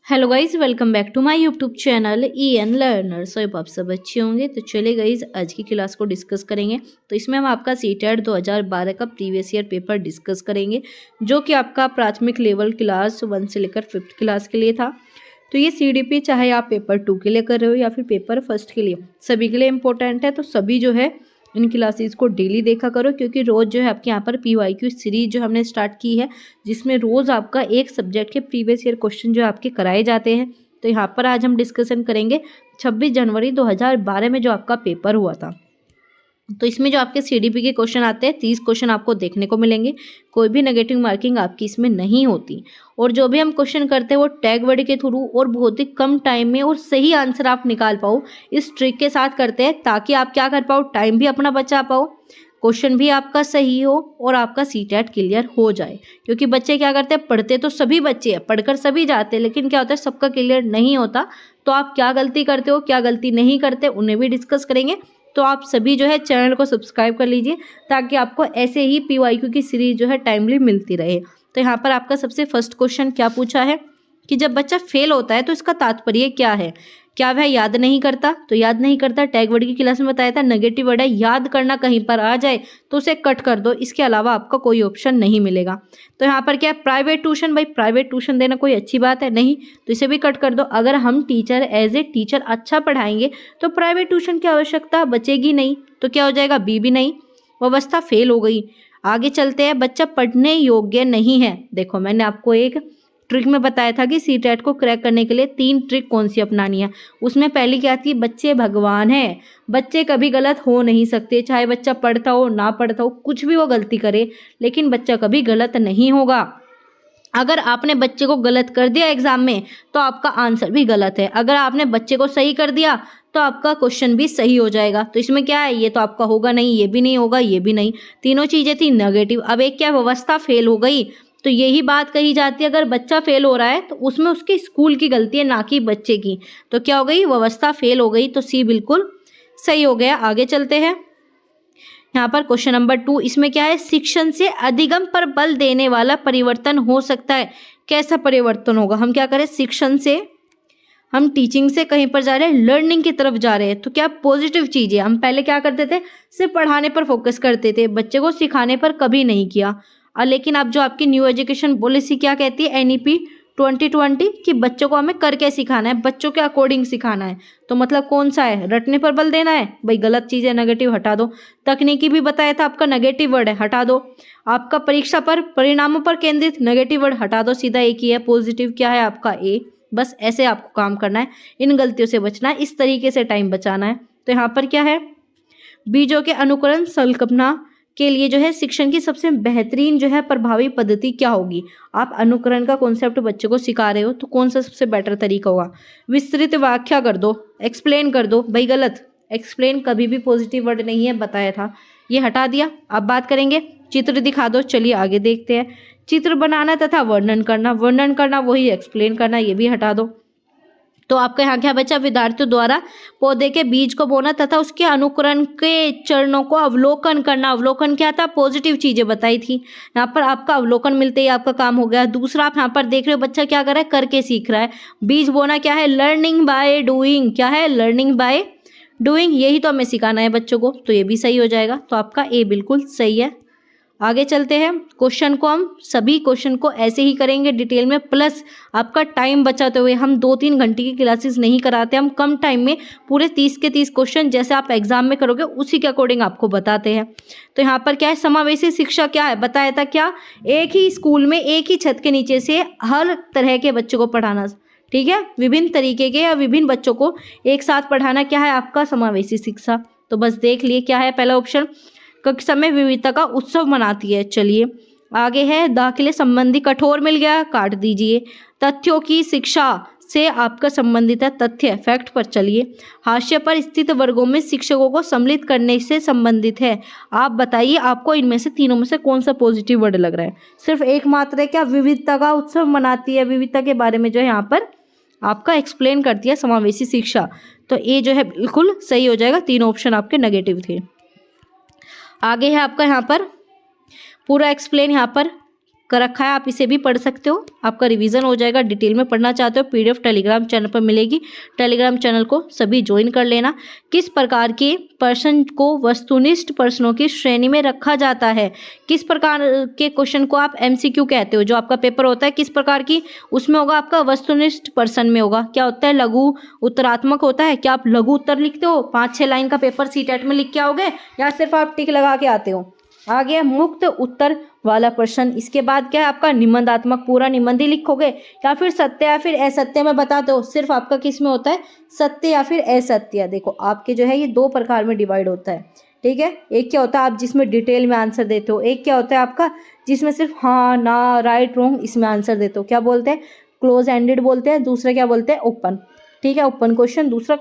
Hello guys, welcome back to my YouTube channel EN लर्नर। सो आप सब अच्छे होंगे। तो चलिए गाइज, आज की क्लास को डिस्कस करेंगे। तो इसमें हम आपका सीटेट 2012 का प्रीवियस ईयर पेपर डिस्कस करेंगे, जो कि आपका प्राथमिक लेवल क्लास 1 से लेकर 5th क्लास के लिए था। तो ये CDP चाहे आप पेपर 2 के लिए कर रहे हो या फिर पेपर 1 के लिए, सभी के लिए इम्पोर्टेंट है। तो सभी जो है इन क्लासेस को डेली देखा करो, क्योंकि रोज़ जो है आपके यहाँ पर PYQ सीरीज जो हमने स्टार्ट की है, जिसमें रोज़ आपका एक सब्जेक्ट के प्रीवियस ईयर क्वेश्चन जो आपके कराए जाते हैं। तो यहाँ पर आज हम डिस्कशन करेंगे 26 जनवरी 2012 में जो आपका पेपर हुआ था। तो इसमें जो आपके CDP के क्वेश्चन आते हैं, 30 क्वेश्चन आपको देखने को मिलेंगे। कोई भी नेगेटिव मार्किंग आपकी इसमें नहीं होती। और जो भी हम क्वेश्चन करते हैं वो टैग वर्ड के थ्रू और बहुत ही कम टाइम में और सही आंसर आप निकाल पाओ, इस ट्रिक के साथ करते हैं, ताकि आप क्या कर पाओ, टाइम भी अपना बचा पाओ, क्वेश्चन भी आपका सही हो और आपका सीटेट क्लियर हो जाए। क्योंकि बच्चे क्या करते हैं, पढ़ते तो सभी बच्चे हैं, पढ़कर सभी जाते हैं, लेकिन क्या होता है, सबका क्लियर नहीं होता। तो आप क्या गलती करते हो, क्या गलती नहीं करते, उन्हें भी डिस्कस करेंगे। तो आप सभी जो है चैनल को सब्सक्राइब कर लीजिए, ताकि आपको ऐसे ही PYQ की सीरीज जो है टाइमली मिलती रहे। तो यहाँ पर आपका सबसे फर्स्ट क्वेश्चन क्या पूछा है कि जब बच्चा फेल होता है तो इसका तात्पर्य क्या है। क्या वह याद नहीं करता? तो याद नहीं करता टैग वर्ड की क्लास में बताया था, नेगेटिव वर्ड है। याद करना कहीं पर आ जाए तो उसे कट कर दो, इसके अलावा आपका कोई ऑप्शन नहीं मिलेगा। तो यहाँ पर क्या है, प्राइवेट ट्यूशन। भाई प्राइवेट ट्यूशन देना कोई अच्छी बात है? नहीं, तो इसे भी कट कर दो। अगर हम टीचर एज ए टीचर अच्छा पढ़ाएंगे तो प्राइवेट ट्यूशन की आवश्यकता बचेगी नहीं। तो क्या हो जाएगा, बी भी नहीं, व्यवस्था फेल हो गई। आगे चलते हैं, बच्चा पढ़ने योग्य नहीं है। देखो मैंने आपको एक ट्रिक में बताया था कि सीटेट को क्रैक करने के लिए 3 ट्रिक कौन सी अपनानी है। उसमें पहली क्या थी, बच्चे भगवान है, बच्चे कभी गलत हो नहीं सकते। चाहे बच्चा पढ़ता हो ना पढ़ता हो, कुछ भी वो गलती करे, लेकिन बच्चा कभी गलत नहीं होगा। अगर आपने बच्चे को गलत कर दिया एग्जाम में तो आपका आंसर भी गलत है। अगर आपने बच्चे को सही कर दिया तो आपका क्वेश्चन भी सही हो जाएगा। तो इसमें क्या है, ये तो आपका होगा नहीं, ये भी नहीं होगा, ये भी नहीं, तीनों चीजें थी नेगेटिव। अब एक क्या, व्यवस्था फेल हो गई। तो यही बात कही जाती है, अगर बच्चा फेल हो रहा है तो उसमें उसके स्कूल की गलती है, ना कि बच्चे की। तो क्या हो गई, व्यवस्था फेल हो गई। तो सी बिल्कुल सही हो गया। आगे चलते हैं, यहाँ पर क्वेश्चन नंबर 2, इसमें क्या है, शिक्षण से अधिगम पर बल देने वाला परिवर्तन हो सकता है। कैसा परिवर्तन होगा? हम क्या करें, शिक्षण से, हम टीचिंग से कहीं पर जा रहे हैं, लर्निंग की तरफ जा रहे हैं। तो क्या पॉजिटिव चीज है। हम पहले क्या करते थे, सिर्फ पढ़ाने पर फोकस करते थे, बच्चे को सिखाने पर कभी नहीं किया। लेकिन अब जो आपकी न्यू एजुकेशन पॉलिसी क्या कहती है, NEP 2020, कि बच्चों को हमें करके सिखाना है, बच्चों के अकॉर्डिंग सिखाना है। तो मतलब कौन सा है, रटने पर बल देना है। भाई गलत चीज़ है, नेगेटिव हटा दो। तकनीकी भी बताया था, आपका नेगेटिव वर्ड है, हटा दो। आपका परीक्षा पर, परिणामों पर केंद्रित, नेगेटिव वर्ड हटा दो, सीधा एक ही है। पॉजिटिव क्या है आपका, A। बस ऐसे आपको काम करना है, इन गलतियों से बचना है, इस तरीके से टाइम बचाना है। तो यहाँ पर क्या है, बीजों के अनुकरण संकल्पना के लिए जो है शिक्षण की सबसे बेहतरीन जो है प्रभावी पद्धति क्या होगी। आप अनुकरण का कॉन्सेप्ट बच्चे को सिखा रहे हो तो कौन सा सबसे बेटर तरीका होगा, विस्तृत व्याख्या कर दो, एक्सप्लेन कर दो। भाई गलत, एक्सप्लेन कभी भी पॉजिटिव वर्ड नहीं है, बताया था, ये हटा दिया। अब बात करेंगे, चित्र दिखा दो। चलिए आगे देखते हैं, चित्र बनाना तथा वर्णन करना, वर्णन करना वही एक्सप्लेन करना, ये भी हटा दो। तो आपका यहाँ क्या बचा, विद्यार्थियों द्वारा पौधे के बीज को बोना तथा उसके अनुकरण के चरणों को अवलोकन करना। अवलोकन क्या था, पॉजिटिव चीजें बताई थी। यहाँ पर आपका अवलोकन मिलते ही आपका काम हो गया। दूसरा, आप यहाँ पर देख रहे हो बच्चा क्या कर रहा है, करके सीख रहा है। बीज बोना क्या है, लर्निंग बाय डूइंग। क्या है, लर्निंग बाय डूइंग, यही तो हमें सिखाना है बच्चों को। तो ये भी सही हो जाएगा। तो आपका A बिल्कुल सही है। आगे चलते हैं, क्वेश्चन को हम सभी क्वेश्चन को ऐसे ही करेंगे डिटेल में, प्लस आपका टाइम बचाते हुए। हम 2-3 घंटे की क्लासेस नहीं कराते, हम कम टाइम में पूरे 30 के 30 क्वेश्चन जैसे आप एग्जाम में करोगे उसी के अकॉर्डिंग आपको बताते हैं। तो यहाँ पर क्या है, समावेशी शिक्षा क्या है, बताया था क्या, एक ही स्कूल में एक ही छत के नीचे से हर तरह के बच्चों को पढ़ाना। ठीक है, विभिन्न तरीके के या विभिन्न बच्चों को एक साथ पढ़ाना क्या है आपका, समावेशी शिक्षा। तो बस देख लिए क्या है पहला ऑप्शन, कक्षा में विविधता का उत्सव मनाती है। चलिए आगे है, दाखिले संबंधी कठोर मिल गया, काट दीजिए। तथ्यों की शिक्षा से आपका संबंधित है, तथ्य फैक्ट पर। चलिए, हाशिए पर स्थित वर्गों में शिक्षकों को सम्मिलित करने से संबंधित है। आप बताइए आपको इनमें से तीनों में से कौन सा पॉजिटिव वर्ड लग रहा है। सिर्फ एक मात्र है क्या, विविधता का उत्सव मनाती है। विविधता के बारे में जो है यहाँ पर आपका एक्सप्लेन करती है समावेशी शिक्षा। तो A जो है बिल्कुल सही हो जाएगा, तीनों ऑप्शन आपके नेगेटिव थे। आगे है आपका यहाँ पर पूरा एक्सप्लेन यहाँ पर कर रखा है, आप इसे भी पढ़ सकते हो, आपका रिवीजन हो जाएगा। डिटेल में पढ़ना चाहते हो PDF टेलीग्राम चैनल पर मिलेगी, टेलीग्राम चैनल को सभी ज्वाइन कर लेना। किस प्रकार के प्रश्न को वस्तुनिष्ठ प्रश्नों की श्रेणी में रखा जाता है? किस प्रकार के क्वेश्चन को आप MCQ कहते हो? जो आपका पेपर होता है किस प्रकार की, उसमें होगा आपका वस्तुनिष्ठ प्रश्न में होगा। क्या होता है? लघु उत्तरात्मक होता है। क्या आप लघु उत्तर लिखते हो? 5-6 लाइन का पेपर CTET में लिख के आओगे या सिर्फ आप टिक लगा के आते हो? आ गया मुक्त उत्तर वाला प्रश्न। इसके बाद क्या है आपका निबंधात्मक, पूरा निबंध ही लिखोगे या फिर सत्य या फिर असत्य में बताते हो? सिर्फ आपका किस में होता है? सत्य या फिर असत्य। देखो आपके जो है ये 2 प्रकार में डिवाइड होता है, ठीक है। एक क्या होता है आप जिसमें डिटेल में आंसर देते हो, एक क्या होता है आपका जिसमें सिर्फ हाँ ना राइट रॉन्ग इसमें आंसर देते हो। क्या बोलते हैं? क्लोज एंडेड बोलते हैं। दूसरा क्या बोलते हैं? ओपन, ठीक है, ओपन क्वेश्चन। दूसरा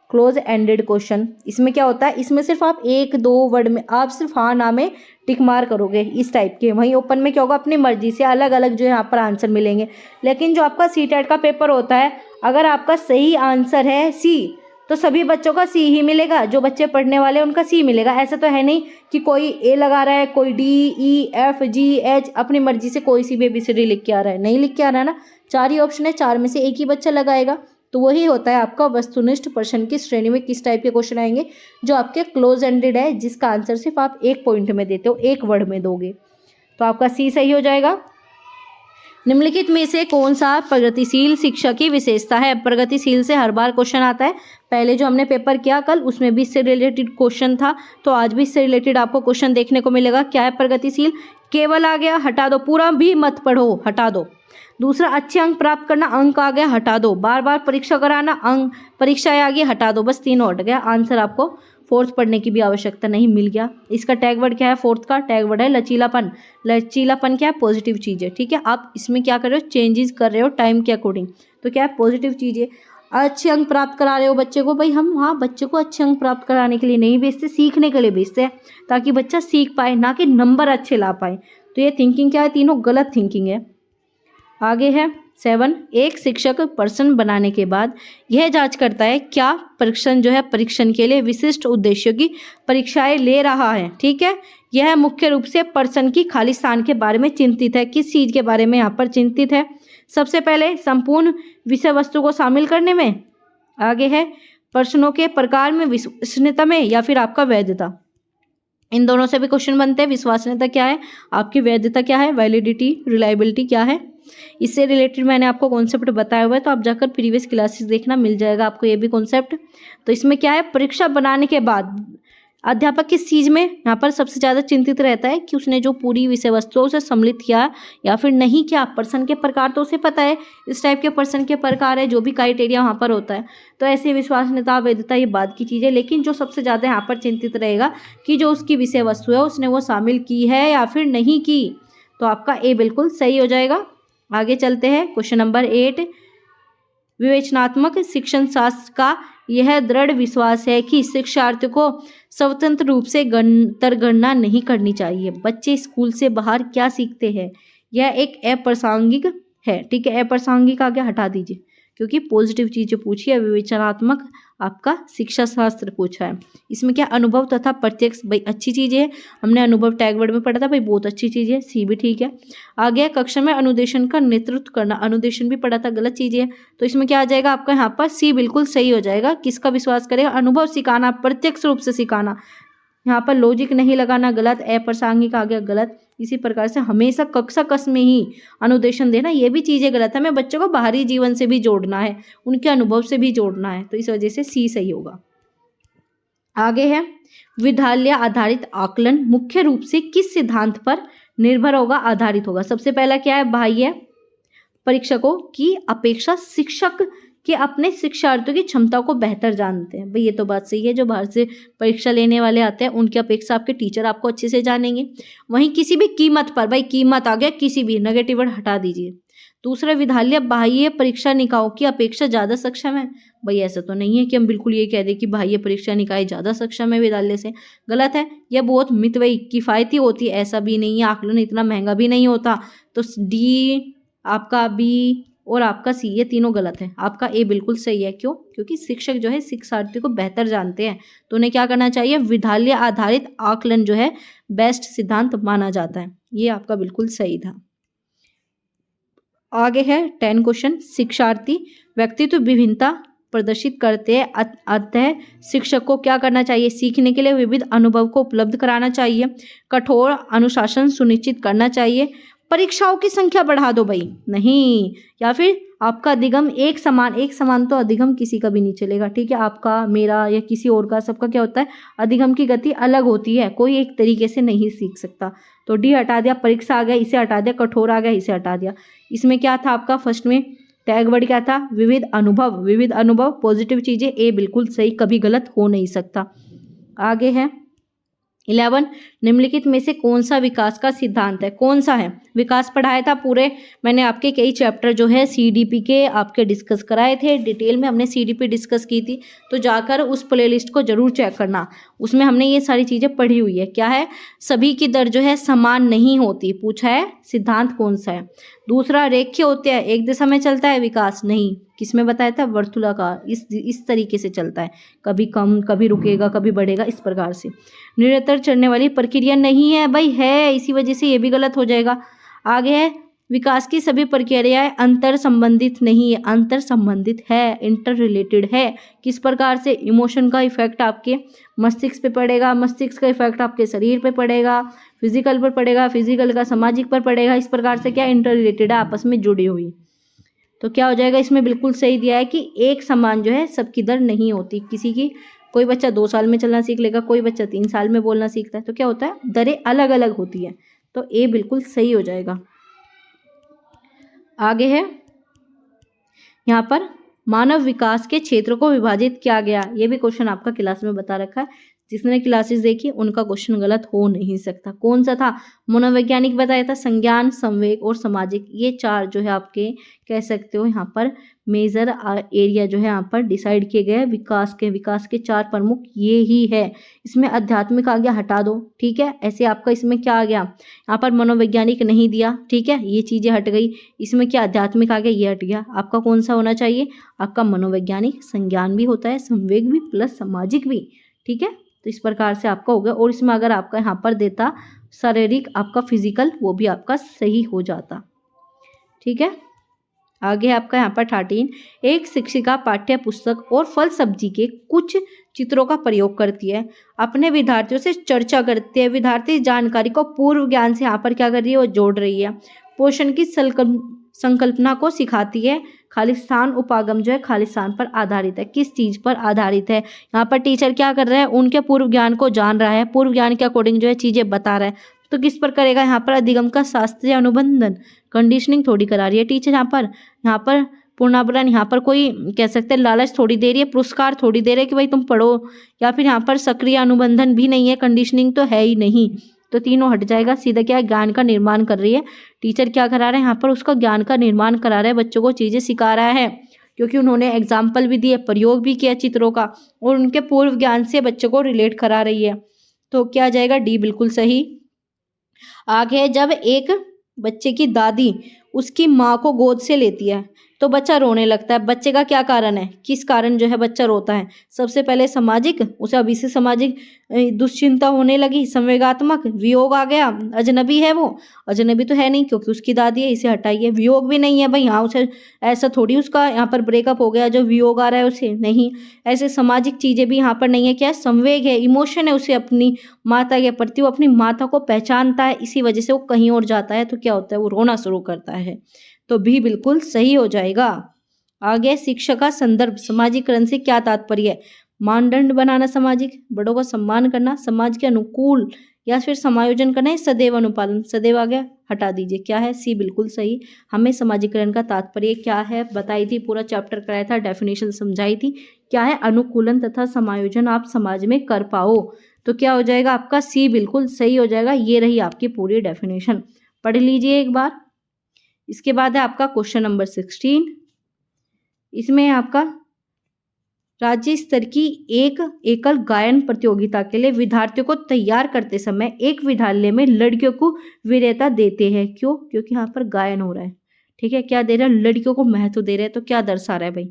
क्लोज एंडेड क्वेश्चन। इसमें क्या होता है? इसमें सिर्फ आप 1-2 वर्ड में आप सिर्फ हाँ ना में टिक मार करोगे, इस टाइप के। वहीं ओपन में क्या होगा? अपनी मर्जी से अलग अलग जो है यहाँ पर आंसर मिलेंगे। लेकिन जो आपका CTET का पेपर होता है, अगर आपका सही आंसर है C तो सभी बच्चों का C ही मिलेगा। जो बच्चे पढ़ने वाले हैं उनका C मिलेगा। ऐसा तो है नहीं कि कोई A लगा रहा है, कोई D E F G H अपनी मर्जी से कोई सी भी ABCD लिख के आ रहा है, नहीं लिख के आ रहा है ना। 4 ही ऑप्शन है, 4 में से एक ही बच्चा लगाएगा। तो वही होता है आपका वस्तुनिष्ठ प्रश्न की श्रेणी में किस टाइप के क्वेश्चन आएंगे, जो आपके क्लोज एंडेड है, जिसका आंसर सिर्फ आप 1 पॉइंट में देते हो, 1 वर्ड में दोगे। तो आपका C सही हो जाएगा। निम्नलिखित में से कौन सा प्रगतिशील शिक्षा की विशेषता है? प्रगतिशील से हर बार क्वेश्चन आता है। पहले जो हमने पेपर किया कल उसमें भी इससे रिलेटेड क्वेश्चन था, तो आज भी इससे रिलेटेड आपको क्वेश्चन देखने को मिलेगा। क्या है प्रगतिशील? केवल आ गया, हटा दो, पूरा भी मत पढ़ो, हटा दो। दूसरा अच्छे अंक प्राप्त करना, अंक आ गया, हटा दो। बार बार परीक्षा कराना, अंक परीक्षा आ गई, हटा दो। बस 3 हट गया। आंसर आपको 4th पढ़ने की भी आवश्यकता नहीं, मिल गया। इसका टैग वर्ड क्या है? 4th का टैग वर्ड है लचीलापन। लचीलापन क्या है? पॉजिटिव चीज़ है, ठीक है। आप इसमें क्या कर रहे हो? चेंजेस कर रहे हो टाइम के अकॉर्डिंग, तो क्या है? पॉजिटिव चीज़ है। अच्छे अंक प्राप्त करा रहे हो बच्चे को, भाई हम वहाँ बच्चे को अच्छे अंक प्राप्त कराने के लिए नहीं भेजते, सीखने के लिए भेजते हैं, ताकि बच्चा सीख पाए, ना कि नंबर अच्छे ला पाए। तो ये थिंकिंग क्या है? तीनों गलत थिंकिंग है। आगे है 7, एक शिक्षक प्रश्न बनाने के बाद यह जांच करता है क्या प्रश्न जो है परीक्षण के लिए विशिष्ट उद्देश्यों की परीक्षाएं ले रहा है, ठीक है। यह मुख्य रूप से प्रश्न की खाली स्थान के बारे में चिंतित है। किस चीज़ के बारे में यहाँ पर चिंतित है? सबसे पहले संपूर्ण विषय वस्तु को शामिल करने में, आगे है प्रश्नों के प्रकार में, विश्वसनीयता में, या फिर आपका वैधता। इन दोनों से भी क्वेश्चन बनते हैं। विश्वसनीयता क्या है, आपकी वैधता क्या है, वैलिडिटी, रिलायबिलिटी क्या है। इससे रिलेटेड मैंने आपको कॉन्सेप्ट बताया हुआ है, तो आप जाकर प्रीवियस क्लासेस देखना, मिल जाएगा आपको ये भी कॉन्सेप्ट। तो इसमें क्या है, परीक्षा बनाने के बाद अध्यापक किस चीज़ में यहाँ पर सबसे ज़्यादा चिंतित रहता है कि उसने जो पूरी विषय वस्तुओं से सम्मिलित किया या फिर नहीं किया। प्रश्न के प्रकार तो उसे पता है, इस टाइप के प्रश्न के प्रकार है, जो भी क्राइटेरिया वहाँ पर होता है। तो ऐसे विश्वसनीयता, वैधता ये बात की चीज़ है, लेकिन जो सबसे ज़्यादा यहाँ पर चिंतित रहेगा कि जो उसकी विषय वस्तु है उसने वो शामिल की है या फिर नहीं की। तो आपका A बिल्कुल सही हो जाएगा। आगे चलते हैं, क्वेश्चन नंबर 8। विवेचनात्मक शिक्षण शास्त्र का यह दृढ़ विश्वास है कि शिक्षार्थी को स्वतंत्र रूप से गणना नहीं करनी चाहिए। बच्चे स्कूल से बाहर क्या सीखते हैं, यह एक अप्रासंगिक है, ठीक है। अप्रासंगिक आगे हटा दीजिए, क्योंकि पॉजिटिव चीज़ें पूछी है, विवेचनात्मक आपका शिक्षा शास्त्र पूछा है। इसमें क्या अनुभव तथा प्रत्यक्ष, भाई अच्छी चीज़ है, हमने अनुभव टैग वर्ड में पढ़ा था, भाई बहुत अच्छी चीज़ है, C भी ठीक है। आगे कक्षा में अनुदेशन का नेतृत्व करना, अनुदेशन भी पढ़ा था, गलत चीज़ है। तो इसमें क्या आ जाएगा आपका यहाँ पर C बिल्कुल सही हो जाएगा। किसका विश्वास करेगा, अनुभव सिखाना, प्रत्यक्ष रूप से सिखाना। यहाँ पर लॉजिक नहीं लगाना, गलत। अप्रासंगिक आ गया, गलत। इसी प्रकार से हमेशा कक्षा कस में ही अनुदेशन देना, ये भी चीज़ें गलत है। हमें बच्चों को बाहरी जीवन से भी जोड़ना है, उनके अनुभव से भी जोड़ना है, तो इस वजह से C सही होगा। आगे है विद्यालय आधारित आकलन मुख्य रूप से किस सिद्धांत पर निर्भर होगा, आधारित होगा। सबसे पहला क्या है, बाह्य परीक्षकों की अपेक्षा शिक्षक के अपने शिक्षार्थियों की क्षमता को बेहतर जानते हैं। भाई ये तो बात सही है, जो बाहर से परीक्षा लेने वाले आते हैं उनकी अपेक्षा आपके टीचर आपको अच्छे से जानेंगे। वहीं किसी भी कीमत पर, भाई कीमत आ गया, किसी भी नेगेटिव वर्ड हटा दीजिए। दूसरा, विद्यालय बाह्य परीक्षा निकायों की अपेक्षा ज़्यादा सक्षम है। भाई ऐसा तो नहीं है कि हम बिल्कुल ये कह दें कि बाह्य परीक्षा निकाय ज़्यादा सक्षम है विद्यालय से, गलत है। यह बहुत मितव्ययी किफ़ायती होती है, ऐसा भी नहीं है। आकलन इतना महंगा भी नहीं होता। तो D आपका B और आपका सी, ये तीनों गलत है। आपका ए बिल्कुल सही है। क्यों? क्योंकि शिक्षक जो है शिक्षार्थी को बेहतर जानते हैं, तो उन्हें क्या करना चाहिए, विद्यालय आधारित आकलन जो है बेस्ट सिद्धांत माना जाता है। ये आपका बिल्कुल सही था। आगे है 10 क्वेश्चन, शिक्षार्थी व्यक्तित्व विभिन्नता प्रदर्शित करते हैं, अतः शिक्षक को क्या करना चाहिए, सीखने के लिए विविध अनुभव को उपलब्ध कराना चाहिए, कठोर अनुशासन सुनिश्चित करना चाहिए, परीक्षाओं की संख्या बढ़ा दो भाई, नहीं, या फिर आपका अधिगम एक समान तो अधिगम किसी का भी नहीं चलेगा, ठीक है, आपका मेरा या किसी और का, सबका क्या होता है, अधिगम की गति अलग होती है, कोई एक तरीके से नहीं सीख सकता। तो डी हटा दिया, परीक्षा आ गया, इसे हटा दिया, कठोर आ गया, इसे हटा दिया। इसमें क्या था आपका, फर्स्ट में टैग वर्ड क्या था, विविध अनुभव पॉजिटिव चीजें, ए बिल्कुल सही, कभी गलत हो नहीं सकता। आगे है 11, निम्नलिखित में से कौन सा विकास का सिद्धांत है, कौन सा है, विकास पढ़ाया था पूरे, मैंने आपके कई चैप्टर जो है सीडीपी के आपके डिस्कस कराए थे, डिटेल में हमने सीडीपी डिस्कस की थी, तो जाकर उस प्लेलिस्ट को जरूर चेक करना, उसमें हमने ये सारी चीजें पढ़ी हुई है। क्या है, सभी की दर जो है समान नहीं होती, पूछा है सिद्धांत कौन सा है। दूसरा, रेखीय होते हैं, एक दिशा में चलता है विकास, नहीं, किसमें बताया था, वर्तुलाकार, इस तरीके से चलता है, कभी कम, कभी रुकेगा, कभी बढ़ेगा, इस प्रकार से। निरंतर चलने वाली प्रक्रिया नहीं है भाई, है, इसी वजह से ये भी गलत हो जाएगा। आगे है, विकास की सभी प्रक्रियाएं अंतर संबंधित नहीं है, अंतर संबंधित है, इंटर रिलेटेड है। किस प्रकार से, इमोशन का इफेक्ट आपके मस्तिष्क पे पड़ेगा, मस्तिष्क का इफेक्ट आपके शरीर पे पड़ेगा, फिजिकल पर पड़ेगा, फिजिकल का सामाजिक पर पड़ेगा, इस प्रकार से क्या इंटर रिलेटेड है, आपस में जुड़ी हुई। तो क्या हो जाएगा, इसमें बिल्कुल सही दिया है कि एक समान जो है सबकी दर नहीं होती, किसी की, कोई बच्चा 2 साल में चलना सीख लेगा, कोई बच्चा 3 साल में बोलना सीखता है, तो क्या होता है, दरें अलग अलग होती है, तो ए बिल्कुल सही हो जाएगा। आगे है, यहाँ पर मानव विकास के क्षेत्र को विभाजित किया गया, ये भी क्वेश्चन आपका क्लास में बता रखा है, जिसने क्लासेस देखी उनका क्वेश्चन गलत हो नहीं सकता। कौन सा था, मनोवैज्ञानिक बताया था, संज्ञान, संवेग और सामाजिक, ये 4 जो है आपके कह सकते हो यहाँ पर मेजर एरिया जो है यहाँ पर डिसाइड किए गए विकास के 4 प्रमुख ये ही है। इसमें आध्यात्मिक आ गया, हटा दो, ठीक है, ऐसे आपका इसमें क्या आ गया, यहाँ पर मनोवैज्ञानिक नहीं दिया, ठीक है, ये चीजें हट गई, इसमें क्या आध्यात्मिक आ गया, ये हट गया, आपका कौन सा होना चाहिए, आपका मनोवैज्ञानिक, संज्ञान भी होता है, संवेग भी प्लस सामाजिक भी, ठीक है, तो इस प्रकार से आपका हो गया। और इसमें अगर आपका यहाँ पर देता शारीरिक, आपका फिजिकल, वो भी आपका सही हो जाता, ठीक है। आगे आपका यहाँ पर 13, एक शिक्षिका पाठ्य पुस्तक और फल सब्जी के कुछ चित्रों का प्रयोग करती है, अपने विद्यार्थियों से चर्चा करती है, विद्यार्थी जानकारी को पूर्व ज्ञान से यहाँ पर क्या कर रही है, वो जोड़ रही है, पोषण की संकल्पना को सिखाती है, खालिस्तान उपागम जो है खालिस्तान पर आधारित है, किस चीज पर आधारित है, यहाँ पर टीचर क्या कर रहा है, उनके पूर्व ज्ञान को जान रहा है, पूर्व ज्ञान के अकॉर्डिंग जो है चीजें बता रहा है, तो किस पर करेगा, यहाँ पर अधिगम का शास्त्रीय अनुबंधन, कंडीशनिंग थोड़ी करा रही है टीचर, यहाँ पर पुनर्वलन, यहाँ पर कोई कह सकते हैं लालच थोड़ी दे रही है, पुरस्कार थोड़ी दे रही है कि भाई तुम पढ़ो, या फिर यहाँ पर सक्रिय अनुबंधन भी नहीं है, कंडीशनिंग तो है ही नहीं, तो तीनों हट जाएगा, सीधा क्या ज्ञान का निर्माण कर रही है टीचर, क्या करा रहा है यहाँ पर, उसका ज्ञान का निर्माण करा रहा है, बच्चों को चीजें सिखा रहा है, क्योंकि उन्होंने एग्जाम्पल भी दिए, प्रयोग भी किया चित्रों का, और उनके पूर्व ज्ञान से बच्चों को रिलेट करा रही है, तो क्या जाएगा, डी बिल्कुल सही। आगे, जब एक बच्चे की दादी उसकी माँ को गोद से लेती है तो बच्चा रोने लगता है, बच्चे का क्या कारण है, किस कारण जो है बच्चा रोता है, सबसे पहले सामाजिक, उसे अभी से सामाजिक दुश्चिंता होने लगी, संवेगात्मक, वियोग आ गया, अजनबी है वो, अजनबी तो है नहीं क्योंकि उसकी दादी है, इसे हटाइए, वियोग भी नहीं है भाई, हाँ उसे ऐसा थोड़ी उसका यहाँ पर ब्रेकअप हो गया जो वियोग आ रहा है उसे, नहीं, ऐसे सामाजिक चीजें भी यहाँ पर नहीं है, क्या संवेग है, इमोशन है उसे अपनी माता के प्रति, वो अपनी माता को पहचानता है, इसी वजह से वो कहीं और जाता है, तो क्या होता है, वो रोना शुरू करता है, तो भी बिल्कुल सही हो जाएगा। आगे, शिक्षा का संदर्भ, सामाजिकरण से क्या तात्पर्य है, मानदंड बनाना, सामाजिक, बड़ों का सम्मान करना, समाज के अनुकूल या फिर समायोजन करना है, सदैव अनुपालन, सदैव आ गया, हटा दीजिए, क्या है, सी बिल्कुल सही। हमें सामाजिकरण का तात्पर्य क्या है बताई थी, पूरा चैप्टर कराया था, डेफिनेशन समझाई थी, क्या है, अनुकूलन तथा समायोजन आप समाज में कर पाओ, तो क्या हो जाएगा आपका, सी बिल्कुल सही हो जाएगा। ये रही आपकी पूरी डेफिनेशन, पढ़ लीजिए एक बार। इसके बाद है आपका क्वेश्चन नंबर 16, इसमें आपका राज्य स्तर की एक एकल गायन प्रतियोगिता के लिए विद्यार्थियों को तैयार करते समय एक विद्यालय में लड़कियों को वरीयता देते हैं, क्यों, क्योंकि यहाँ पर गायन हो रहा है, ठीक है, क्या दे रहा है, लड़कियों को महत्व दे रहे हैं। तो क्या दर्शा रहा है भाई,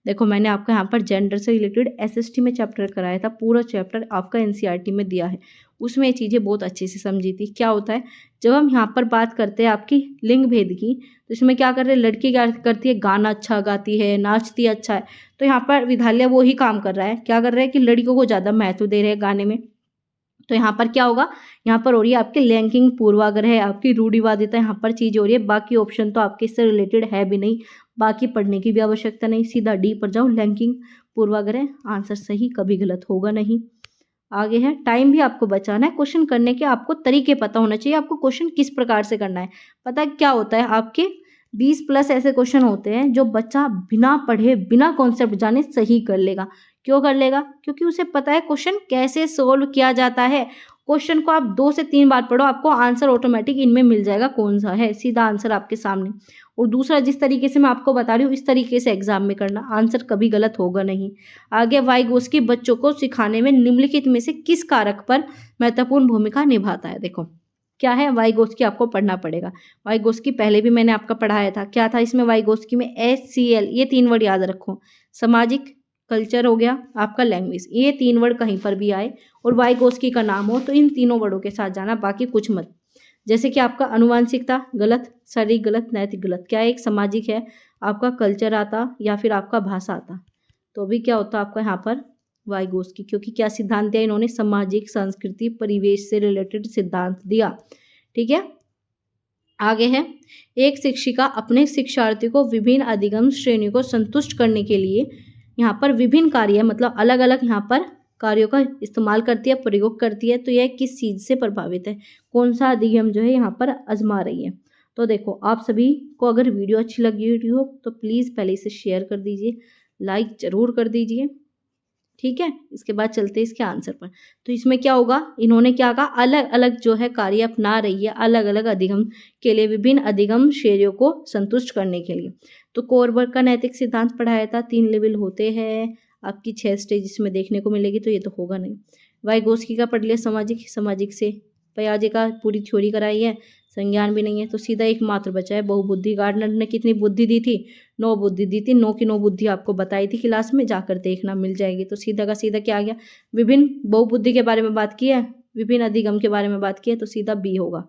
देखो मैंने आपको यहाँ पर जेंडर से रिलेटेड एसएसटी में चैप्टर कराया था, पूरा चैप्टर आपका एनसीईआरटी में दिया है, उसमें ये चीज़ें बहुत अच्छे से समझी थी। क्या होता है, जब हम यहाँ पर बात करते हैं आपकी लिंग भेद की, तो इसमें क्या कर रहे हैं, लड़की क्या करती है, गाना अच्छा गाती है, नाचती अच्छा है। तो यहाँ पर विद्यालय वो ही काम कर रहा है, क्या कर रहा है कि लड़कियों को ज़्यादा महत्व दे रहे हैं गाने में। तो यहाँ पर क्या होगा, यहाँ पर हो रही है आपकी लैंगिक पूर्वाग्रह, आपकी रूढ़िवादिता यहाँ पर चीज़ हो रही है। बाकी ऑप्शन तो आपके इससे रिलेटेड है भी नहीं, बाकी पढ़ने की भी आवश्यकता नहीं, सीधा डी पर जाओ, लैंगिक पूर्वाग्रह, आंसर सही, कभी गलत होगा नहीं। आगे है, टाइम भी आपको बचाना है, क्वेश्चन करने के आपको तरीके पता होना चाहिए, आपको क्वेश्चन किस प्रकार से करना है। पता है क्या होता है, आपके 20+ ऐसे क्वेश्चन होते हैं जो बच्चा बिना पढ़े बिना कॉन्सेप्ट जाने सही कर लेगा। क्यों कर लेगा, क्योंकि उसे पता है क्वेश्चन कैसे सोल्व किया जाता है। क्वेश्चन को आप 2 से 3 बार पढ़ो, आपको आंसर ऑटोमेटिक इनमें मिल जाएगा कौन सा है, सीधा आंसर आपके सामने। और दूसरा, जिस तरीके से मैं आपको बता रही हूँ इस तरीके से एग्जाम में करना, आंसर कभी गलत होगा नहीं। आगे, वाइगोत्स्की बच्चों को सिखाने में निम्नलिखित में से किस कारक पर महत्वपूर्ण भूमिका निभाता है। देखो क्या है, वाइगोत्स्की आपको पढ़ना पड़ेगा। वाइगोत्स्की पहले भी मैंने आपका पढ़ाया था, क्या था इसमें वाइगोत्स्की में, HCL, ये 3 वर्ड याद रखो, सामाजिक, कल्चर हो गया आपका, लैंग्वेज, ये 3 वर्ड कहीं पर भी आए और वाइगोत्स्की का नाम हो तो इन तीनों वर्डों के साथ जाना, बाकी कुछ मत। जैसे कि आपका अनुवांशिकता गलत, शारीरिक गलत, नैतिक गलत, क्या है, एक सामाजिक है, आपका कल्चर आता या फिर आपका भाषा आता, तो भी क्या होता आपका यहाँ पर वाइगोत्स्की, क्योंकि क्या सिद्धांत दिया इन्होंने, सामाजिक, संस्कृति, परिवेश से रिलेटेड सिद्धांत दिया। ठीक है, आगे है, एक शिक्षिका अपने शिक्षार्थी को विभिन्न अधिगम श्रेणियों को संतुष्ट करने के लिए यहाँ पर विभिन्न कार्य, मतलब अलग अलग यहाँ पर कार्यों का इस्तेमाल करती है, प्रयोग करती है। तो यह किस चीज़ से प्रभावित है, कौन सा अधिगम जो है यहाँ पर आजमा रही है। तो देखो, आप सभी को अगर वीडियो अच्छी लगी हो तो प्लीज़ पहले इसे शेयर कर दीजिए, लाइक ज़रूर कर दीजिए। ठीक है, इसके बाद चलते हैं इसके आंसर पर। तो इसमें क्या होगा, इन्होंने क्या कहा, अलग अलग जो है कार्य अपना रही है, अलग अलग अधिगम के लिए, विभिन्न अधिगम श्रेणियों को संतुष्ट करने के लिए। तो कोरबर्ग का नैतिक सिद्धांत पढ़ाया था, 3 लेवल होते हैं, आपकी 6 स्टेज इसमें देखने को मिलेगी, तो ये तो होगा नहीं। वाइगोत्स्की का पढ़ लिया, सामाजिक, सामाजिक से पियाजे का पूरी थ्योरी कराई है, संज्ञान भी नहीं है, तो सीधा एकमात्र बचा है बहुबुद्धि। गार्डनर ने कितनी बुद्धि दी थी, 9 बुद्धि दी थी, 9 की 9 बुद्धि आपको बताई थी क्लास में, जाकर देखना मिल जाएगी। तो सीधा का सीधा क्या आ गया, विभिन्न बहुबुद्धि के बारे में बात की है, विभिन्न अधिगम के बारे में बात की है, तो सीधा बी होगा।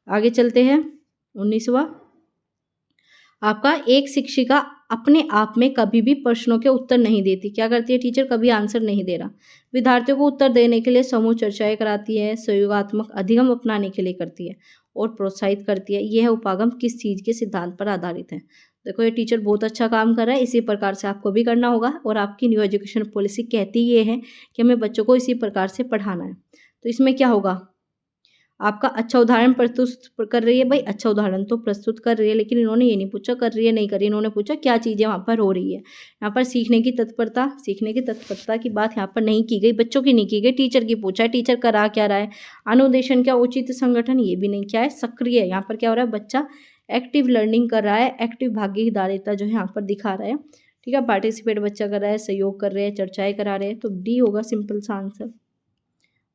आगे चलते हैं, 19वां, आपका एक शिक्षिका अपने आप में कभी भी प्रश्नों के उत्तर नहीं देती। क्या करती है टीचर, कभी आंसर नहीं दे रहा, विद्यार्थियों को उत्तर देने के लिए समूह चर्चाएं कराती है, सहयोगात्मक अधिगम अपनाने के लिए करती है और प्रोत्साहित करती है। यह उपागम किस चीज़ के सिद्धांत पर आधारित है। देखो ये टीचर बहुत अच्छा काम कर रहा है, इसी प्रकार से आपको भी करना होगा, और आपकी न्यू एजुकेशन पॉलिसी कहती ये है कि हमें बच्चों को इसी प्रकार से पढ़ाना है। तो इसमें क्या होगा, आपका अच्छा उदाहरण प्रस्तुत कर रही है, भाई अच्छा उदाहरण तो प्रस्तुत कर रही है, लेकिन इन्होंने ये नहीं पूछा कर रही है नहीं कर रही, इन्होंने पूछा क्या चीज़ें वहाँ पर हो रही है। यहाँ पर सीखने की तत्परता की बात यहाँ पर नहीं की गई, बच्चों की नहीं की गई, टीचर की पूछा है, टीचर करा क्या रहा है। अनुदेशन क्या, उचित संगठन, ये भी नहीं, क्या है, सक्रिय, यहाँ पर क्या हो रहा है, बच्चा एक्टिव लर्निंग कर रहा है, एक्टिव भागीदारिता जो है यहाँ पर दिखा रहा है। ठीक है, पार्टिसिपेट बच्चा कर रहा है, सहयोग कर रहे हैं, चर्चाएँ करा रहे हैं, तो डी होगा सिंपल सा आंसर।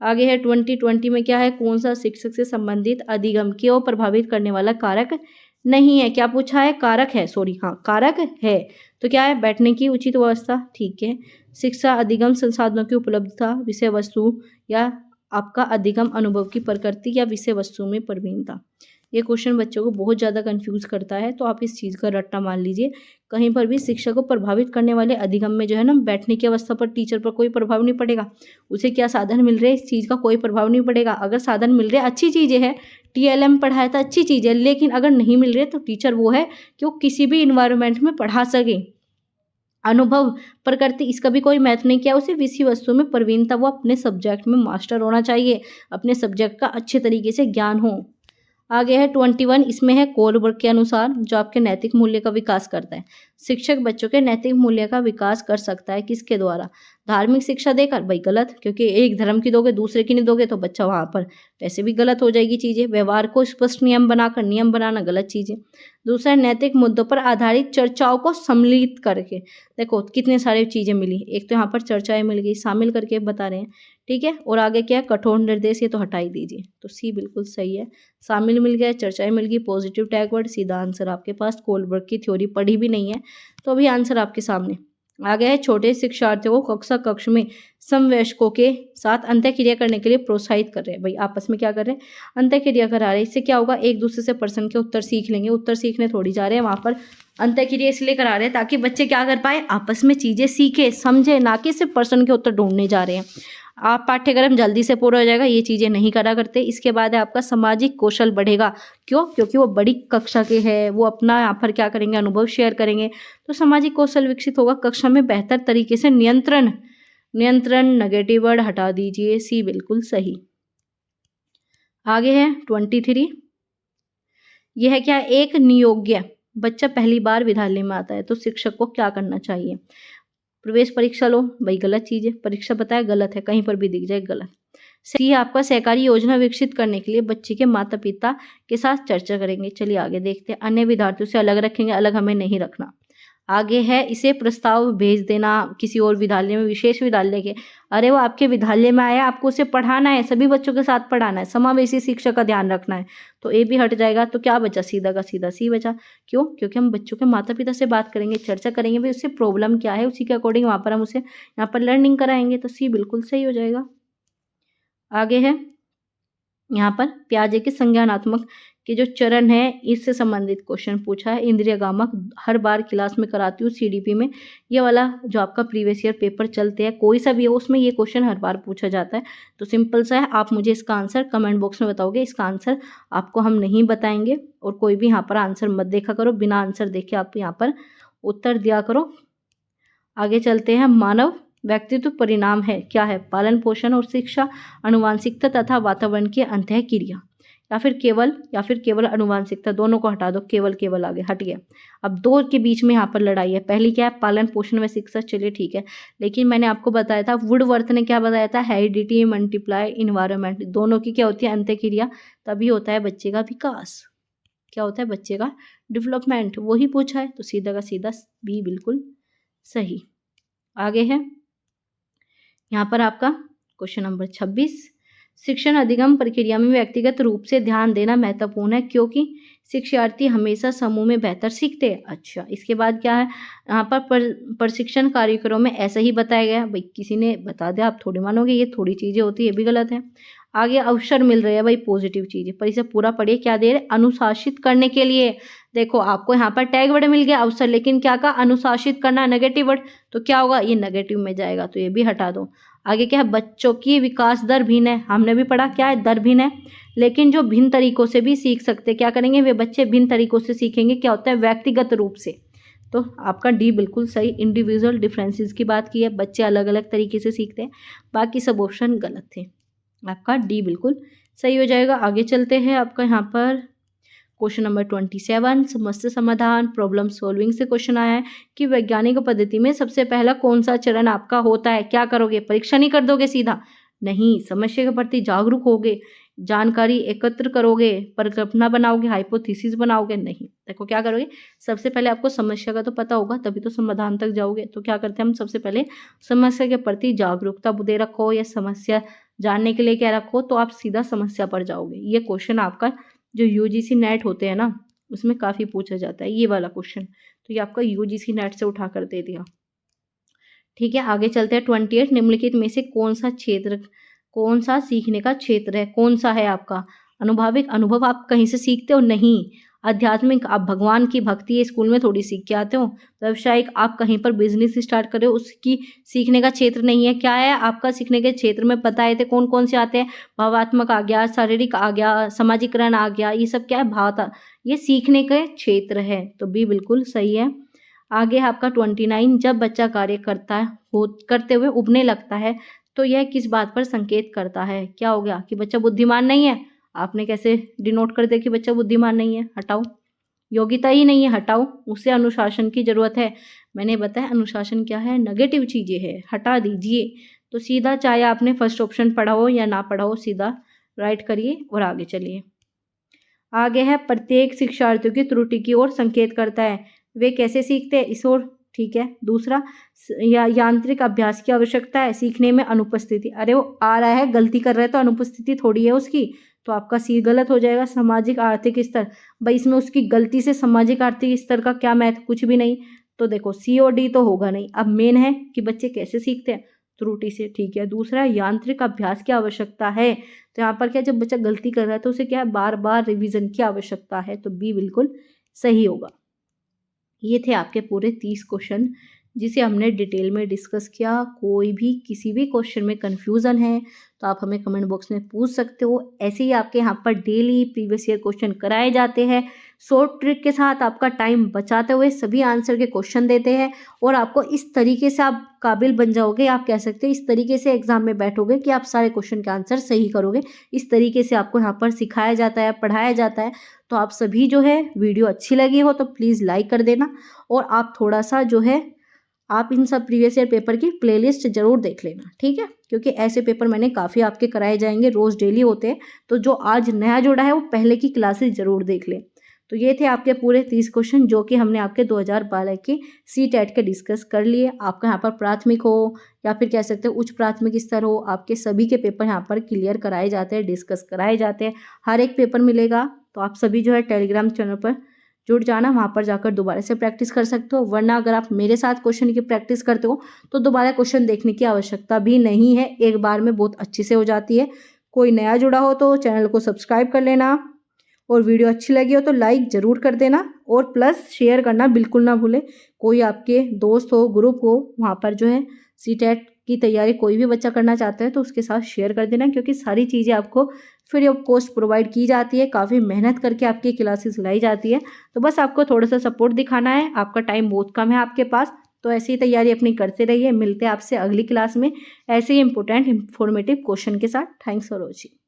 आगे है 2020 में क्या है, कौन सा शिक्षक से संबंधित अधिगम को प्रभावित करने वाला कारक नहीं है। क्या पूछा है, कारक है, सॉरी हाँ कारक है। तो क्या है, बैठने की उचित व्यवस्था, ठीक है, शिक्षा अधिगम संसाधनों की उपलब्धता, विषय वस्तु या आपका अधिगम अनुभव की प्रकृति या विषय वस्तु में प्रवीणता। ये क्वेश्चन बच्चों को बहुत ज़्यादा कंफ्यूज करता है, तो आप इस चीज़ का रट्टा मान लीजिए। कहीं पर भी शिक्षा को प्रभावित करने वाले अधिगम में जो है ना, बैठने की अवस्था पर टीचर पर कोई प्रभाव नहीं पड़ेगा, उसे क्या साधन मिल रहे हैं इस चीज़ का कोई प्रभाव नहीं पड़ेगा। अगर साधन मिल रहे अच्छी चीज़ें है, TLM पढ़ाया था अच्छी चीज़ है, लेकिन अगर नहीं मिल रहे तो टीचर वो है कि वो किसी भी इन्वायरमेंट में पढ़ा सके। अनुभव प्रकृति, इसका भी कोई महत्व नहीं किया, उसे विषय वस्तु में प्रवीणता, वो अपने सब्जेक्ट में मास्टर होना चाहिए, अपने सब्जेक्ट का अच्छे तरीके से ज्ञान हो। आगे है 21, इसमें है कोलबर्ग के अनुसार जो आपके नैतिक मूल्य का विकास करता है। शिक्षक बच्चों के नैतिक मूल्य का विकास कर सकता है किसके द्वारा, धार्मिक शिक्षा देकर भाई गलत, क्योंकि एक धर्म की दोगे दूसरे की नहीं दोगे तो बच्चा वहाँ पर वैसे भी गलत हो जाएगी चीज़ें। व्यवहार को स्पष्ट नियम बनाना गलत चीज़ है। दूसरा, नैतिक मुद्दों पर आधारित चर्चाओं को सम्मिलित करके, देखो कितने सारी चीज़ें मिली, एक तो यहाँ पर चर्चाएं मिल गई, शामिल करके बता रहे हैं, ठीक है। और आगे क्या है, कठोर निर्देश, ये तो हटा ही दीजिए, तो सी बिल्कुल सही है। शामिल मिल गया, चर्चाएं मिल गई, पॉजिटिव टैग वर्ड, सीधा आंसर आपके पास। कोलबर्ग की थ्योरी पढ़ी भी नहीं है तो अभी आंसर आपके सामने आ गया है। छोटे शिक्षार्थियों को कक्षा कक्ष में समवयस्कों के साथ अंतःक्रिया करने के लिए प्रोत्साहित कर रहे हैं। भाई आपस में क्या कर रहे हैं, अंतःक्रिया करा रहे हैं। इससे क्या होगा, एक दूसरे से प्रश्न के उत्तर सीख लेंगे। उत्तर सीखने थोड़ी जा रहे हैं वहाँ पर, अंतःक्रिया इसलिए करा रहे हैं ताकि बच्चे क्या कर पाए, आपस में चीज़ें सीखे समझे, ना कि सिर्फ प्रश्न के उत्तर ढूंढने जा रहे हैं। आप पाठ्यक्रम जल्दी से पूरा हो जाएगा, ये चीज़ें नहीं करा करते। इसके बाद है आपका सामाजिक कौशल बढ़ेगा। क्यों? क्योंकि वो बड़ी कक्षा के हैं, वो अपना यहाँ पर क्या करेंगे, अनुभव शेयर करेंगे, तो सामाजिक कौशल विकसित होगा। कक्षा में बेहतर तरीके से नियंत्रण, नेगेटिव वर्ड हटा दीजिए, सी बिल्कुल सही। आगे है 23, यह है क्या, एक नियोग्य बच्चा पहली बार विद्यालय में आता है तो शिक्षक को क्या करना चाहिए। प्रवेश परीक्षा लो, भाई गलत चीज़ है, परीक्षा बताया गलत है, कहीं पर भी दिख जाए गलत। सी आपका सहकारी योजना विकसित करने के लिए बच्चे के माता पिता के साथ चर्चा करेंगे। चलिए आगे देखते हैं, अन्य विद्यार्थियों से अलग रखेंगे, अलग हमें नहीं रखना। आगे है, इसे प्रस्ताव भेज देना किसी और विद्यालय में, विशेष विद्यालय के। अरे वो आपके विद्यालय में आया, आपको उसे पढ़ाना है, सभी बच्चों के साथ पढ़ाना है, समावेशी शिक्षा का ध्यान रखना है, तो ए भी हट जाएगा। तो क्या बचा, सीधा का सीधा सी बचा। क्यों? क्योंकि हम बच्चों के माता पिता से बात करेंगे, चर्चा करेंगे, भाई उससे प्रॉब्लम क्या है, उसी के अकॉर्डिंग वहाँ पर हम उसे यहाँ पर लर्निंग कराएंगे, तो सी बिल्कुल सही हो जाएगा। आगे है यहाँ पर प्याजे के संज्ञानात्मक के जो चरण है, इससे संबंधित क्वेश्चन पूछा है। इंद्रिय गामक हर बार क्लास में कराती हूँ सीडीपी में, ये वाला जो आपका प्रीवियस ईयर पेपर चलते हैं कोई सा भी हो, उसमें ये क्वेश्चन हर बार पूछा जाता है। तो सिंपल सा है, आप मुझे इसका आंसर कमेंट बॉक्स में बताओगे। इसका आंसर आपको हम नहीं बताएंगे, और कोई भी यहाँ पर आंसर मत देखा करो, बिना आंसर देखे आप यहाँ पर उत्तर दिया करो। आगे चलते हैं, मानव व्यक्तित्व परिणाम है, क्या है, पालन पोषण और शिक्षा, आनुवांशिकता तथा वातावरण की अंतःक्रिया, या फिर केवल आनुवांशिकता, दोनों को हटा दो, केवल आगे हट गया। अब दो के बीच में यहाँ पर लड़ाई है, पहली क्या है, पालन पोषण व शिक्षा, चलिए ठीक है। लेकिन मैंने आपको बताया था, वुडवर्थ ने क्या बताया था, हेरिडिटी मल्टीप्लाई इन्वायरमेंट, दोनों की क्या होती है, अंतःक्रिया, तभी होता है बच्चे का विकास, क्या होता है, बच्चे का डेवलपमेंट, वही पूछा है, तो सीधा का सीधा बी बिल्कुल सही। आगे है यहाँ पर आपका क्वेश्चन नंबर 26, शिक्षण अधिगम प्रक्रिया में व्यक्तिगत रूप से ध्यान देना महत्वपूर्ण है क्योंकि शिक्षार्थी हमेशा समूह में बेहतर सीखते हैं। अच्छा, इसके बाद क्या है, यहाँ पर प्रशिक्षण कार्यक्रम में ऐसा ही बताया गया, भाई किसी ने बता दिया आप थोड़ी मानोगे, ये थोड़ी चीज़ें होती है, ये भी गलत है। आगे अवसर मिल रहे हैं, भाई पॉजिटिव चीज़ें, पर इसे पूरा पढ़िए, क्या दे रहे, अनुशासित करने के लिए। देखो आपको यहाँ पर टैग वर्ड मिल गया अवसर, लेकिन क्या कहा, अनुशासित करना, नेगेटिव वर्ड, तो क्या होगा, ये नेगेटिव में जाएगा, तो ये भी हटा दो। आगे क्या है, बच्चों की विकास दर भिन्न है, हमने भी पढ़ा क्या है, दर भिन्न है, लेकिन जो भिन्न तरीकों से भी सीख सकते, क्या करेंगे, वे बच्चे भिन्न तरीकों से सीखेंगे, क्या होता है, व्यक्तिगत रूप से। तो आपका डी बिल्कुल सही, इंडिविजुअल डिफरेंसेस की बात की है, बच्चे अलग अलग तरीके से सीखते हैं, बाकी सब ऑप्शन गलत थे, आपका डी बिल्कुल सही हो जाएगा। आगे चलते हैं, आपका यहाँ पर क्वेश्चन नंबर 27, समस्या समाधान प्रॉब्लम सॉल्विंग से क्वेश्चन आया है कि वैज्ञानिक पद्धति में सबसे पहला कौन सा चरण आपका होता है। क्या करोगे, परीक्षा नहीं कर दोगे सीधा, नहीं, समस्या के प्रति जागरूक होगे, जानकारी एकत्र करोगे, परिकल्पना बनाओगे, हाइपोथेसिस बनाओगे, नहीं। देखो क्या करोगे, सबसे पहले आपको समस्या का तो पता होगा तभी तो समाधान तक जाओगे। तो क्या करते हैं हम, सबसे पहले समस्या के प्रति जागरूकता दे रखो, या समस्या जानने के लिए क्या रखो, तो आप सीधा समस्या पर जाओगे। ये क्वेश्चन आपका जो यूजीसी नेट होते हैं ना, उसमें काफ़ी पूछा जाता है ये वाला क्वेश्चन, तो ये आपका यूजीसी नेट से उठा कर दे दिया। ठीक है, आगे चलते हैं 28, निम्नलिखित में से कौन सा सीखने का क्षेत्र है, कौन सा है आपका अनुभाविक, अनुभव आप कहीं से सीखते हो, नहीं। आध्यात्मिक, आप भगवान की भक्ति स्कूल में थोड़ी सीख के आते हो। व्यावसायिक, आप कहीं पर बिजनेस स्टार्ट कर रहे हो, उसकी सीखने का क्षेत्र नहीं है। क्या है आपका सीखने के क्षेत्र में, बताए थे कौन कौन से आते हैं, भावात्मक आ गया, शारीरिक आ गया, समाजीकरण आ गया, ये सब क्या है, भावता, ये सीखने के क्षेत्र है, तो बी बिल्कुल सही है। आगे है आपका 29, जब बच्चा कार्य करते हुए उबने लगता है तो यह किस बात पर संकेत करता है। क्या हो गया कि बच्चा बुद्धिमान नहीं है, आपने कैसे डिनोट कर दिया कि बच्चा बुद्धिमान नहीं है, हटाओ। योग्यता ही नहीं है, हटाओ, उसे अनुशासन की ज़रूरत है। मैंने बताया अनुशासन क्या है, नेगेटिव चीज़ें है, हटा दीजिए। तो सीधा चाहे आपने फर्स्ट ऑप्शन पढ़ा हो या ना पढ़ा हो, सीधा राइट करिए और आगे चलिए। आगे है प्रत्येक शिक्षार्थियों की त्रुटि की ओर संकेत करता है, वे कैसे सीखते हैं इस ओर, ठीक है। दूसरा यांत्रिक अभ्यास की आवश्यकता है, सीखने में अनुपस्थिति, अरे वो आ रहा है गलती कर रहा है तो अनुपस्थिति थोड़ी है उसकी, तो आपका सी गलत हो जाएगा। सामाजिक आर्थिक स्तर, भाई इसमें उसकी गलती से सामाजिक आर्थिक स्तर का क्या महत्व, कुछ भी नहीं, तो देखो सी और डी तो होगा नहीं। अब मेन है कि बच्चे कैसे सीखते हैं, त्रुटि से, ठीक है। दूसरा यांत्रिक अभ्यास की आवश्यकता है, तो यहाँ पर क्या, जब बच्चा गलती कर रहा है तो उसे क्या है, बार बार रिवीजन की आवश्यकता है, तो बी बिल्कुल सही होगा। ये थे आपके पूरे 30 क्वेश्चन जिसे हमने डिटेल में डिस्कस किया। कोई भी किसी भी क्वेश्चन में कन्फ्यूज़न है तो आप हमें कमेंट बॉक्स में पूछ सकते हो। ऐसे ही आपके यहाँ पर डेली प्रीवियस ईयर क्वेश्चन कराए जाते हैं, शॉर्ट ट्रिक के साथ आपका टाइम बचाते हुए सभी आंसर के क्वेश्चन देते हैं, और आपको इस तरीके से आप काबिल बन जाओगे, आप कह सकते हो इस तरीके से एग्जाम में बैठोगे कि आप सारे क्वेश्चन के आंसर सही करोगे। इस तरीके से आपको यहाँ पर सिखाया जाता है, पढ़ाया जाता है। तो आप सभी जो है, वीडियो अच्छी लगी हो तो प्लीज़ लाइक कर देना, और आप थोड़ा सा जो है, आप इन सब प्रीवियस ईयर पेपर की प्लेलिस्ट ज़रूर देख लेना, ठीक है, क्योंकि ऐसे पेपर मैंने काफ़ी आपके कराए जाएंगे, रोज़ डेली होते हैं। तो जो आज नया जुड़ा है वो पहले की क्लासेस ज़रूर देख लें। तो ये थे आपके पूरे 30 क्वेश्चन जो कि हमने आपके 2012 के CTET के डिस्कस कर लिए। आपका यहाँ पर प्राथमिक हो या फिर कह सकते हो उच्च प्राथमिक स्तर हो, आपके सभी के पेपर यहाँ पर क्लियर कराए जाते हैं, डिस्कस कराए जाते हैं, हर एक पेपर मिलेगा। तो आप सभी जो है टेलीग्राम चैनल पर जुड़ जाना, वहाँ पर जाकर दोबारा से प्रैक्टिस कर सकते हो। वरना अगर आप मेरे साथ क्वेश्चन की प्रैक्टिस करते हो तो दोबारा क्वेश्चन देखने की आवश्यकता भी नहीं है, एक बार में बहुत अच्छी से हो जाती है। कोई नया जुड़ा हो तो चैनल को सब्सक्राइब कर लेना, और वीडियो अच्छी लगी हो तो लाइक ज़रूर कर देना, और प्लस शेयर करना बिल्कुल ना भूलें। कोई आपके दोस्त हो, ग्रुप हो, वहाँ पर जो है CTET की तैयारी कोई भी बच्चा करना चाहता है तो उसके साथ शेयर कर देना, क्योंकि सारी चीज़ें आपको फ्री ऑफ कॉस्ट प्रोवाइड की जाती है, काफ़ी मेहनत करके आपकी क्लासेस लाई जाती है। तो बस आपको थोड़ा सा सपोर्ट दिखाना है, आपका टाइम बहुत कम है आपके पास, तो ऐसी ही तैयारी अपनी करते रहिए। मिलते हैं आपसे अगली क्लास में ऐसे ही इंपॉर्टेंट इंफॉर्मेटिव क्वेश्चन के साथ। Thanks for watching.